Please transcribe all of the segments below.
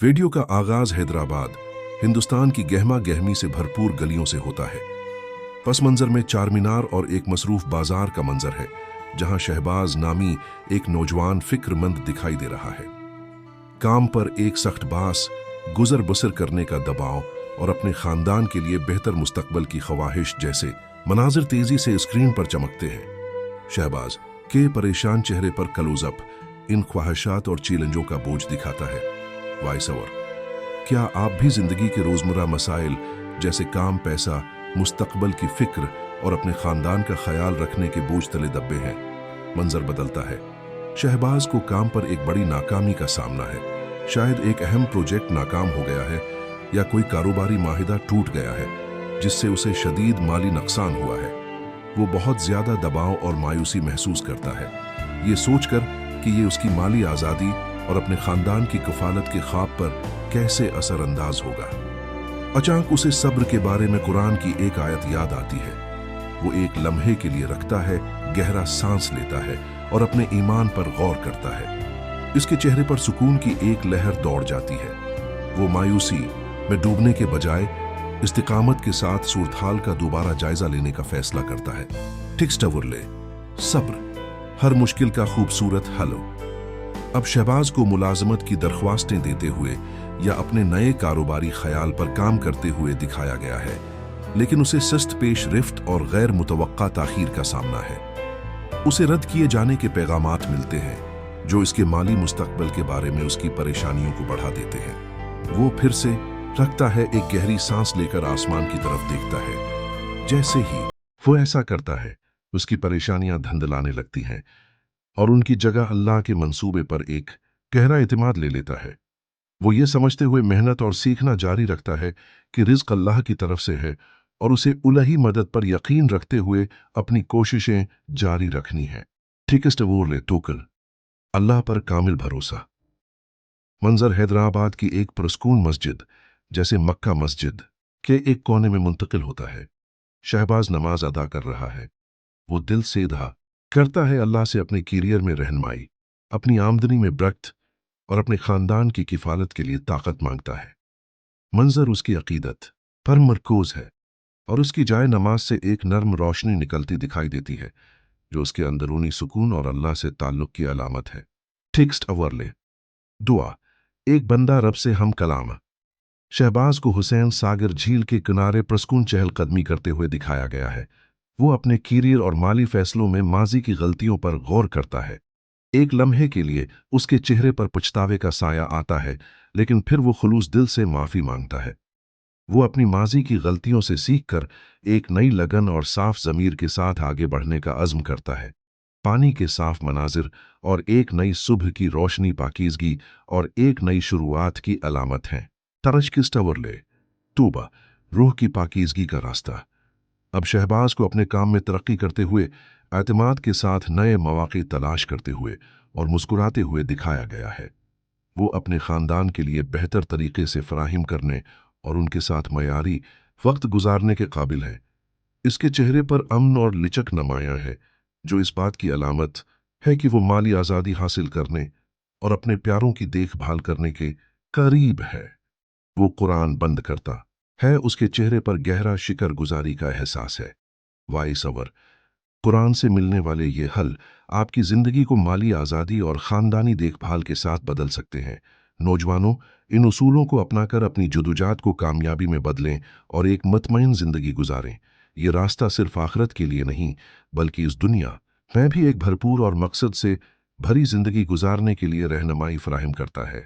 Video का आगाज हैदराबाद, हिंदुस्तान की गहमा गहमी से भरपूर गलियों से होता है। पस मंजर में चार मीनार और एक मसरूफ बाजार का मंजर है, जहां शहबाज नामी एक नौजवान फिक्रमंद दिखाई दे रहा है। काम पर एक सख्त बास, गुजर बसर करने का दबाव और अपने खानदान के लिए बेहतर मुस्तकबल की ख्वाहिश जैसे मनाजिर तेजी से स्क्रीन पर चमकते हैं। शहबाज के परेशान चेहरे पर क्लोजअप इन ख्वाहिशात और चैलेंजों का बोझ दिखाता है। वॉइस ओवर: क्या आप भी जिंदगी के रोजमर्रा मसाइल जैसे काम, पैसा, मुस्तकबल की फिक्र और अपने खानदान का ख्याल रखने के बोझ तले दबे हैं? मंजर बदलता है। शहबाज को काम पर एक बड़ी नाकामी का सामना है। शायद एक अहम प्रोजेक्ट नाकाम हो गया है या कोई कारोबारी माहिदा टूट गया है, जिससे उसे शदीद माली नुकसान हुआ है। वो बहुत ज्यादा दबाव और मायूसी महसूस करता है, ये सोचकर कि ये उसकी माली आज़ादी और अपने खानदान की कफालत के ख्वाब पर कैसे असरअंदाज होगा। अचानक उसे सब्र के बारे में कुरान की एक आयत याद आती है। वो एक लम्हे के लिए रखता है, गहरा सांस लेता है और अपने ईमान पर गौर करता है। इसके चेहरे पर सुकून की एक लहर दौड़ जाती है। वो मायूसी में डूबने के बजाय इस्तिकामत के साथ सूरत हाल का दोबारा जायजा लेने का फैसला करता है। टिक्स्टवरले सब्र, हर मुश्किल का खूबसूरत हल। अब शहबाज को मुलाजमत की दरख्वास्तें देते हुए या अपने नए कारोबारी ख्याल पर काम करते हुए दिखाया गया है, लेकिन उसे सस्त पेश रिफ्त और गैर मुतवक्का ताखीर का सामना है। उसे रद्द किए जाने के पैगामात मिलते हैं, जो इसके माली मुस्तकबल के बारे में उसकी परेशानियों को बढ़ा देते हैं। वो फिर से रखता है, एक गहरी सांस लेकर आसमान की तरफ देखता है। जैसे ही वो ऐसा करता है, उसकी परेशानियां धंधलाने लगती हैं और उनकी जगह अल्लाह के मंसूबे पर एक गहरा इत्मीनान ले लेता है। वो ये समझते हुए मेहनत और सीखना जारी रखता है कि रिज़्क़ अल्लाह की तरफ से है और उसे उलही मदद पर यकीन रखते हुए अपनी कोशिशें जारी रखनी है। ठीकस्ट वो ले तोकल, अल्लाह पर कामिल भरोसा। मंजर हैदराबाद की एक पुरस्कून मस्जिद, जैसे मक्का मस्जिद, के एक कोने में मुंतकिल होता है। शहबाज नमाज अदा कर रहा है। वो दिल से दुआ करता है, अल्लाह से अपने करियर में रहनुमाई, अपनी आमदनी में बरकत और अपने खानदान की किफालत के लिए ताकत मांगता है। मंजर उसकी अकीदत पर मरकूज है और उसकी जाए नमाज से एक नर्म रोशनी निकलती दिखाई देती है, जो उसके अंदरूनी सुकून और अल्लाह से ताल्लुक की अलामत है। टेक्स्ट अवरले दुआ: एक बंदा रब से हम कलाम। शहबाज को हुसैन सागर झील के किनारे प्रसकून चहलकदमी करते हुए दिखाया गया है। वो अपने करियर और माली फैसलों में माजी की गलतियों पर गौर करता है। एक लम्हे के लिए उसके चेहरे पर पछतावे का साया आता है, लेकिन फिर वो खुलूस दिल से माफी मांगता है। वो अपनी माजी की गलतियों से सीखकर एक नई लगन और साफ ज़मीर के साथ आगे बढ़ने का अज़्म करता है। पानी के साफ मनाजिर और एक नई सुबह की रोशनी पाकीज़गी और एक नई शुरुआत की अलामत हैं। तरशकिस्टवरले तूबा, रूह की पाकीज़गी का रास्ता। अब शहबाज को अपने काम में तरक्की करते हुए, एतमाद के साथ नए मौक़े तलाश करते हुए और मुस्कुराते हुए दिखाया गया है। वो अपने ख़ानदान के लिए बेहतर तरीके से फराहिम करने और उनके साथ मयारी वक्त गुजारने के काबिल है। इसके चेहरे पर अमन और लिचक नुमायां है, जो इस बात की अलामत है कि वो माली आज़ादी हासिल करने और अपने प्यारों की देखभाल करने के करीब है। वो कुरान बंद करता है, उसके चेहरे पर गहरा शिकर गुजारी का एहसास है। वॉइस ओवर: कुरान से मिलने वाले ये हल आपकी ज़िंदगी को माली आज़ादी और ख़ानदानी देखभाल के साथ बदल सकते हैं। नौजवानों, इन उसूलों को अपनाकर अपनी जदोजहद को कामयाबी में बदलें और एक मुतमईन ज़िंदगी गुजारें। ये रास्ता सिर्फ आखिरत के लिए नहीं, बल्कि इस दुनिया में भी एक भरपूर और मकसद से भरी ज़िंदगी गुजारने के लिए रहनुमाई फराहम करता है।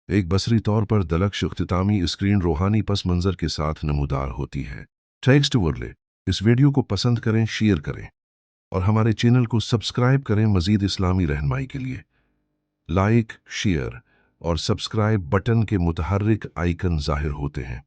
एक बसरी तौर पर दलक्श इख्तितामी स्क्रीन रूहानी पस मंज़र के साथ नमूदार होती है। टेक्स्ट वर्ले इस वीडियो को पसंद करें, शेयर करें और हमारे चैनल को सब्सक्राइब करें। मज़ीद इस्लामी रहनुमाई के लिए लाइक, शेयर और सब्सक्राइब बटन के मुतहर्रिक आइकन ज़ाहिर होते हैं।